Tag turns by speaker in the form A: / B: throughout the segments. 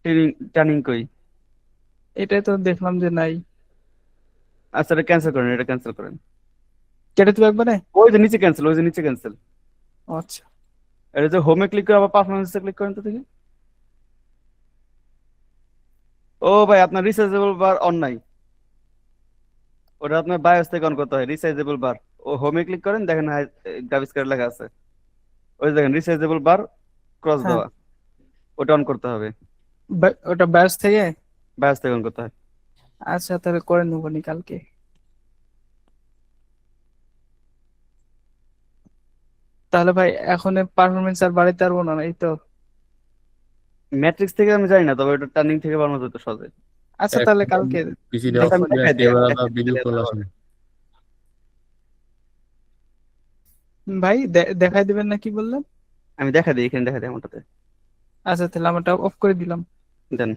A: Turning turning কই?
B: এটাই তো দেখলাম যে নাই।
A: আচ্ছা, এটা ক্যান্সেল করেন, এটা ক্যান্সেল করেন।
B: কেটে দিবে একবারে?
A: ওই যে নিচে ক্যান্সেল, ওই যে নিচে ক্যান্সেল।
B: ও আচ্ছা।
A: এটা যে হোমে ক্লিক করে আবার পারফরমেন্সে ক্লিক করেন তো দেখি। ও ভাই, আপনার রিসার্চেবল বার অন নাই। ওটা আপনার বায়োস থেকে অন করতে হয়, রিসাইজেবল বার। ও হোমে ক্লিক করেন, দেখেন গ্রাফিক্স কার্ড লেখা আছে। ওই যে দেখেন রিসাইজেবল বার ক্রস
B: হ্যাঁ,
A: দেওয়া, ওটা অন করতে হবে।
B: ওটা ব্যাস থেকে।
A: বায়োস থেকে অন করতে হয়।
B: আচ্ছা, তাহলে করে নেবো নি কালকে। তাহলে ভাই এখন পারফরমেন্স আর বাড়াইতে পারবো না, এই তো?
A: ম্যাট্রিক্স থেকে আমি জানি না, তবে ওটা টার্নিং থেকে বানানো যেত সহজে।
B: আচ্ছা,
C: এক
B: তাহলে কালকে
C: পিসিটা অফ
A: আচ্ছা,
B: দেখবো
A: আমি
B: নি।
C: করে
A: দেখাই দিই, আমি
C: ক্যামেরাটা
A: দেখাই
C: ভিডিও
A: দিলে
C: কল
A: ভালো
C: আসুন।
A: হবে।
B: ভাই দেখাই দিবেন না কি বললেন?
A: আমি দেখা দিই, এখানে দেখা দিই আমারটাতে।
B: আচ্ছা, তাহলে আমারটা অফ করে দিলাম।
A: দেন।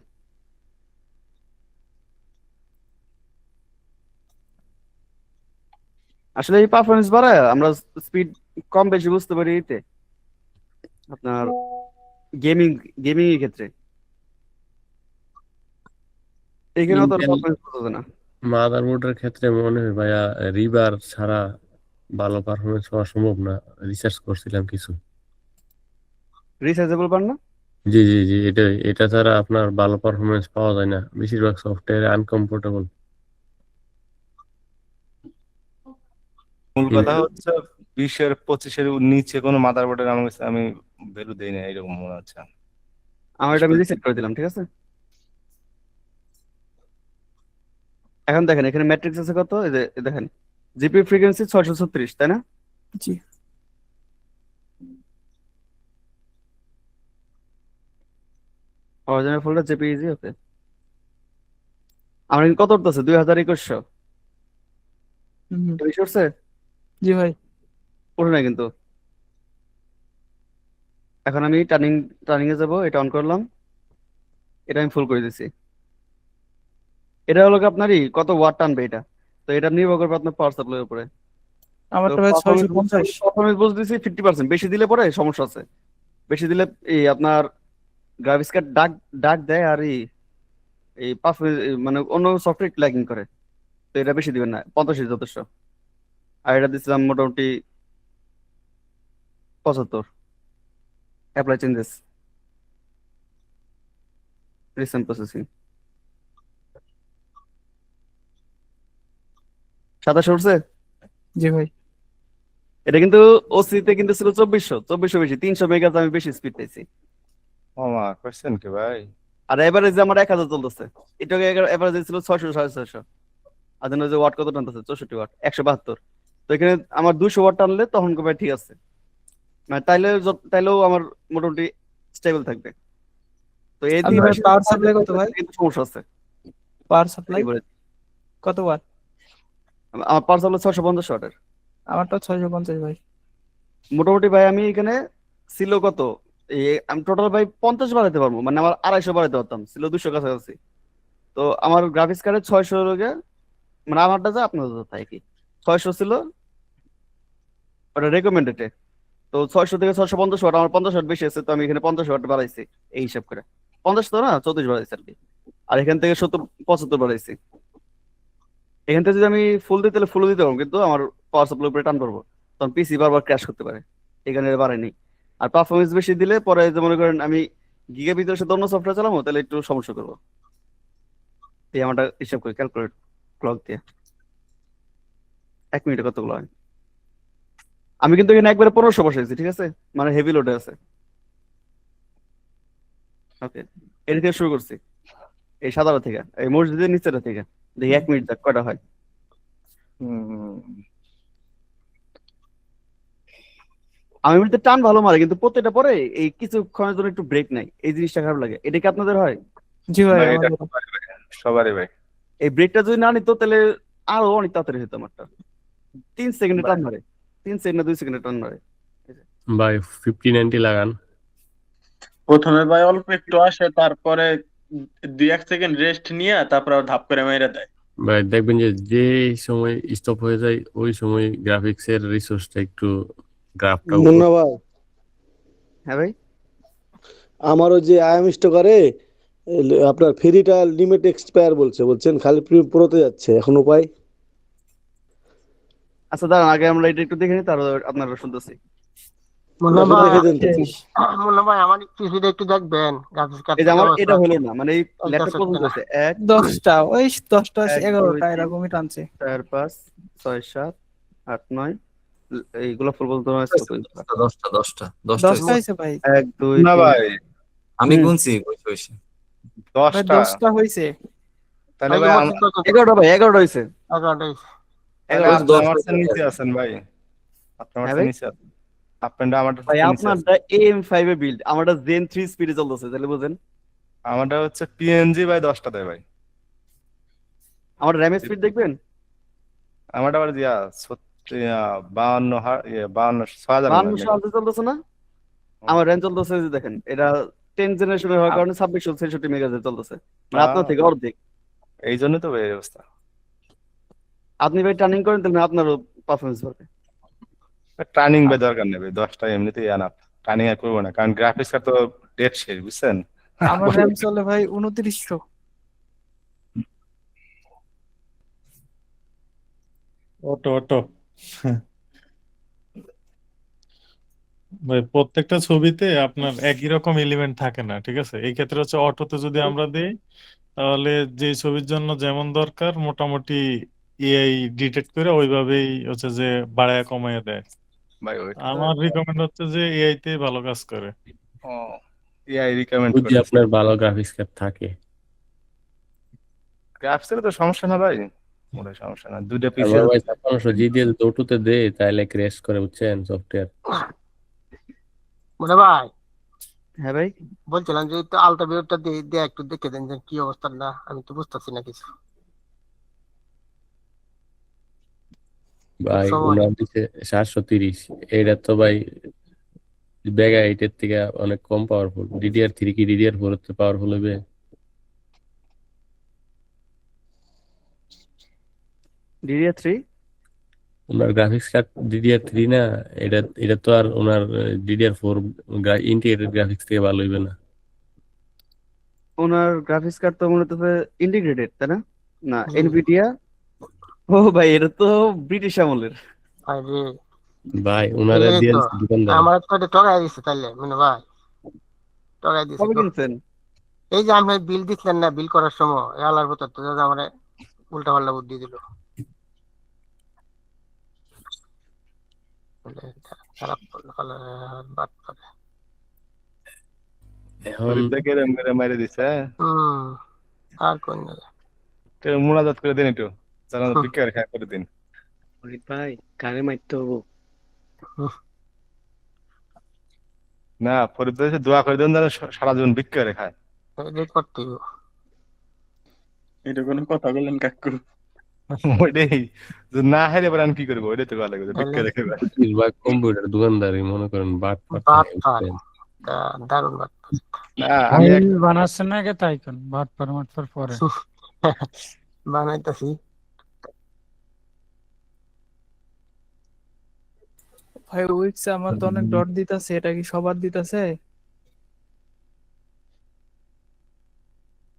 A: আসলে এই পারফরমেন্স বাড়ায় আমরা স্পিড কম বেশি বুঝতে পারি এতে, আপনার গেমিং গেমিং এর ক্ষেত্রে। এইখানে অত
C: ইন্টেল
A: পারফরমেন্স বোঝা যায় না।
C: মাদারবোর্ডের ক্ষেত্রে মনে হয় ভাইয়া রিবার ছাড়া ভালো পারফরমেন্স হওয়া সম্ভব না। রিসার্চ করছিলাম কিছু।
A: রিসার্চেবল পার না।
C: জি জি জি, এটাই, এটা ছাড়া আপনার ভালো পারফরমেন্স পাওয়া যায় না, বেশিরভাগ সফটওয়্যার আনকমফোর্টেবল।
D: মূল কথা হচ্ছে 20-25-এর নিচে কোনো মাদারবোর্ডের আমার কাছে আমি ভ্যালু দেই না, এরকম মনে হচ্ছে।
A: আমার এটা আমি রিসেট করে দিলাম, ঠিক আছে। এখন দেখেন এখানে ম্যাট্রিক্স আছে কত, এই যে দেখেন জিপি ফ্রিকোয়েন্সি 636, তাই না?
B: জি।
A: অরিজিনাল ফোল্ডার জেপিইজি, ওকে। আমার কত উঠতেছে, 2100।
B: হুম।
A: বেশি উঠছে?
B: জি ভাই।
A: উঠে না কিন্তু। এখন আমি টার্নিং টার্নিং এ যাবো, এটা অন করলাম, এটা আমি ফুল করে দিছি। এটা হলো কি আপনারই কত ওয়াট টানবে এটা। তো এটা নির্ভর করবে আপনার পাওয়ার সাপ্লাইয়ের উপরে। তো
B: আমারটা ভাই
A: পারফরমেন্স
B: 650।
A: পারফরমেন্স বুঝতেছি 50%, বেশি দিলে পরে সমস্যা আছে। বেশি দিলে এই আপনার গ্রাফিক্স কার্ড ডাক ডাক দেয়, আর এই পারফরমেন্স মানে অন্য সফটওয়্যার ল্যাগিং করে। তো এটা বেশি দিবেন না, 50 যথেষ্ট। আর এটা দিচ্ছিলাম মোটামুটি 75। অ্যাপ্লাই চেঞ্জেস, রিসেন্ট প্রসেসিং 27 উঠছে।
B: জি ভাই।
A: এটা কিন্তু ওসি তে কিন্তু ছিল 2400 বেশি, 300 মেগাজ আমি বেশি স্পিড পাইছি।
D: ও মা, কোয়েশ্চেন কি ভাই?
A: আর এভারেজ আমার 1000 চলতেছে। এটা এভারেজ ছিল 600 650। আর জানো যে ওয়াট কত টানতেছে, 64 ওয়াট, 172। তো এখানে আমার 200 ওয়াট টানলে তখন কবে ঠিক আছে, মানে তাইলেও আমার মোটামুটি স্টেবল থাকবে। তো এই
B: আপনার
A: দিয়ে
B: ভাই
A: বেশি
B: পাওয়ার সাপ্লাই কত ভাই?
A: কিন্তু সমস্যা আছে।
B: পাওয়ার সাপ্লাই
A: এই বলে
B: কত ওয়াট?
A: আমার পার্স হলো 650 ওয়াটের।
B: আমারটা 650 ভাই।
A: মোটামুটি ভাই আমি এখানে ছিল কত, এই আমি টোটাল ভাই 50 বাড়াইতে পারবো, মানে আমার 250 বাড়াইতে পারতাম, ছিল 200 কাছাকাছি। তো আমার গ্রাফিক্স কার্ডে 600 লোকে, মানে আমারটা যা আপনার যা তাই কি, 600 ছিল ওটা রেকমেন্ডেড। তো 600 থেকে 650 ওয়াট, আমার 50 ওয়াট বেশি আছে, তো আমি এখানে 50 ওয়াট বাড়াইছি। এই হিসাব করে 50 তো না, 34 বাড়াইছি আর কি। আর এখান থেকে 70 75 বাড়াইছি। এখান থেকে যদি আমি ফুল দিই তাহলে ফুলও দিতে পারবো, কিন্তু আমার পাওয়ার সাপ্লাই উপরে টান পড়বো, তখন পিসি বারবার ক্র্যাশ করতে পারে। এখানে বাড়ায়নি। আর পারফরমেন্স বেশি দিলে পরে যে মনে করেন আমি গিগা ভিতরে সাথে অন্য সফটওয়্যার চালাবো, তাহলে একটু সমস্যা করবো। এই আমারটা হিসাব করে ক্যালকুলেট ক্লক দিয়ে 1 মিনিটে কতগুলো হয়। আমি কিন্তু এখানে একবারে 1500 বসাইছি, ঠিক আছে, মানে হেভি লোডে আছে। ওকে, এর থেকে শুরু করছি, এই সাদাটা থেকে, এই মসজিদের নিচেটা থেকে। দেখি 1 মিনিট যাক কয়টা হয়।
D: হুম।
A: আমি এমনিতে টান ভালো মারে, কিন্তু প্রত্যেকটা পরে এই কিছুক্ষণের জন্য একটু ব্রেক নাই, এই জিনিসটা খারাপ লাগে। এটা কি আপনাদের হয়?
B: জি ভাই,
D: ভাই এটা
B: আমাদের।
D: সবারই ভাই, সবারই ভাই।
A: এই ব্রেকটা যদি না নিত তাহলে আরো অনেক তাড়াতাড়ি হতো আমারটা। 3 সেকেন্ডে
D: ভাই,
A: টান মারে, 3 সেকেন্ড না 2 সেকেন্ডে টান মারে।
C: ভাই 5090 লাগান।
E: প্রথমে ভাই অল্প একটু আসে, তারপরে 2-1 সেকেন্ড রেস্ট নিয়ে তারপর আবার ধাপ করে মেরে দেয়।
C: ভাই দেখবেন যে যে সময় স্টপ হয়ে যায় ওই সময় গ্রাফিক্স এর রিসোর্সটা একটু, গ্রাফটা উপর।
F: মুন্না ভাই,
A: হ্যাঁ ভাই।
F: আমারও যে আয়াম স্টোকারে আপনার ফ্রিটা লিমিট এক্সপায়ার বলছেন খালি প্রোতে যাচ্ছে, এখন উপায়?
A: আচ্ছা দাঁড়ান, আগে আমরা এটা একটু দেখে নিই, তারপর আপনারা শুনতেছি।
G: মুন্না
F: এখন
G: ভাই
F: দেখে দেন তো।
B: শেষ।
G: মুন্না ভাই আমার পিসিটা একটু দেখবেন গ্রাফিক্স
A: এই যে
G: কার্ডের
A: আমার
G: অবস্থা
A: এটা হলো না, মানে এই ল্যাপটপ
G: চলতেছে
A: পছন্দ
G: কিনা।
A: হয়েছে 1
B: 10টা, ওই 10টা
A: 1 2
B: 11টা
A: 3
B: এরকমই টানছে।
A: 4 5 6 7 8 9 এইগুলো ফুল বলতে হয় কত?
H: 10টা
B: 10টা
H: হয়েছে।
B: হয়েছে ভাই।
A: 1 2
D: না
A: 3
D: ভাই
H: আমি
A: হুম।
H: গুনছি হয়েছে।
B: ভাই
D: 10টা
B: 10টা হয়েছে।
D: তাহলে
G: ভাই
D: ভাই
G: মসজিদ কত?
A: 11টা ভাই, 11টা হয়েছে।
G: 11টা হয়েছে।
D: তাহলে
A: 11টা।
D: আপনি
H: 10
D: আমার
H: হয়েছে
D: চেয়ে নিচে
H: ভাই।
D: আছেন ভাই, আপনি আমার
A: হ্যাঁ
D: চেয়ে
A: ভাই,
D: নিচে আছেন, আপনারটা আমার
A: ভাই
D: চেয়ে নিচে আছে।
A: আপনারটা AM5 এ বিল্ড, আমারটা Zen 3 স্পিডে চলতেছে, তাহলে বুঝেন।
D: আমারটা হচ্ছে পিএনজি ভাই 10টা দেয় ভাই।
A: আমার র্যাম স্পিড দেখবেন,
D: আমারটা আবার দিয়া 52 6000 মনে
A: 5200
D: হয়।
A: আনতে চলতেছে না? আমার র্যাম চলতেছে, এই যে দেখেন, এটা 10 জেনারেশনের হওয়ার কারণে 2666 মেগাহার্টজ চলতেছে, মানে আপনার থেকে অর্ধেক।
D: এই জন্য তো ভাই এই অবস্থা।
A: আপনি ভাই টার্নিং করেন, তাহলে আপনারও পারফরমেন্স বাড়বে।
D: টার্নিং ভাই দরকার নেই ভাই, 10টা এমনিতেই আনাপ, টার্নিং আর করবো না, কারণ গ্রাফিক্স কার্ড তো ডেট শেষ, বুঝছেন।
B: আমার র্যাম চলে ভাই 2900।
I: অটো ভাই প্রত্যেকটা ছবিতে আপনার একই রকম এলিমেন্ট থাকে না, ঠিক আছে? এই ক্ষেত্রে হচ্ছে অটোতে যদি আমরা দিই তাহলে যে ছবির জন্য যেমন দরকার মোটামুটি এআই ডিটেক্ট করে ওইভাবেই হচ্ছে যে বাড়ায় কমায় দেয়।
D: ভাই ওইটা
I: আমার রিকমেন্ড হচ্ছে যে এআই তে ভালো কাজ করে।
D: এআই রিকমেন্ড
C: যদি
D: করে।
C: আপনার ভালো গ্রাফিক্স কার্ড থাকে।
D: গ্রাফিক্সের তো সমস্যা না ভাই, ওটা সমস্যা না, দুইটা পিসি
C: আমার ভাই 5600 জি দিয়ে দুটোতে দে তাইলে ক্র্যাশ করে, বুঝছেন সফটওয়্যার।
G: মুন্না ভাই
A: হ্যাঁ ভাই,
G: বলছিলাম যে একটু আলট্রা ভিউটা দিয়ে একটু দেখে দেন যে কি অবস্থা, না আমি তো বুঝতেছি না কিছু।
C: ভাই
G: সময়
C: উনার দিছে 730, এটা তো ভাই বেগা 8 এর থেকে অনেক কম পাওয়ারফুল। DDR3 কি DDR4 এর থেকে পাওয়ারফুল হবে?
A: DDR3
C: ওনার গ্রাফিক্স কার্ড DDR3 না, এটা তো আর ওনার DDR4 ইন্টিগ্রেটেড গ্রাফিক্স থেকে ভালো হইবে না।
A: ওনার গ্রাফিক্স কার্ড তো মনে হচ্ছে ইন্টিগ্রেটেড, তাই না? না,
G: জি
A: এনভিডিয়া। ও ভাই, এটা তো ব্রিটিশ আমলের।
G: ভাই রে,
C: ভাই ওনারা
G: এই
C: দিয়ে
G: তো
C: দিচ্ছে দোকানদার।
G: আমার তো এটা ঠকাই দিচ্ছে তাইলে মুন্না ভাই, ঠকাই দিচ্ছে
A: কবে
G: তো।
A: কিনছেন?
G: এই যে আপনি বিল দিচ্ছেন না, বিল করার সময় এই আলার ভিতর তো আমার উল্টা পাল্টা বুদ্ধি দিল। বলে, খারাপ করলো, বাদ করে।
C: এখন
D: গরিব দেখে এরম করে মেরে দিছে।
G: আর কোন জায়গায়?
D: তো মুনাজাত করে দিন একটু, জানা ভিক্ষা করে খায় করে দিন।
J: ভাই কারে মারতে হবো?
D: না, ফরিদ ভাই দোয়া করে দেন যেন সারা জীবন ভিক্ষা করে খায়।
G: এটাই করতে হবে।
E: এটা কোনো কথা বললেন কাকু?
D: ওইটাই, যদি না হারে পারেন কি করবো, ওইটাই তো ভালো লাগে, ভিক্ষা
G: তাহলে
D: রেখে ভাই।
C: বেশিরভাগ কম্পিউটার দোকানদারই মনে করেন বাট পাট
G: বাদ
C: থাকে,
G: পার,
C: বুঝছেন?
G: দারুণ বাদ পার।
D: না আমি
B: বানাচ্ছেন না কে তাই কোন ভাট পার পরে।
G: বানাইতেছি।
B: ভাই উইক্সে আমার তো অনেক ডট দিতেছে, এটা কি সবার দিতেছে?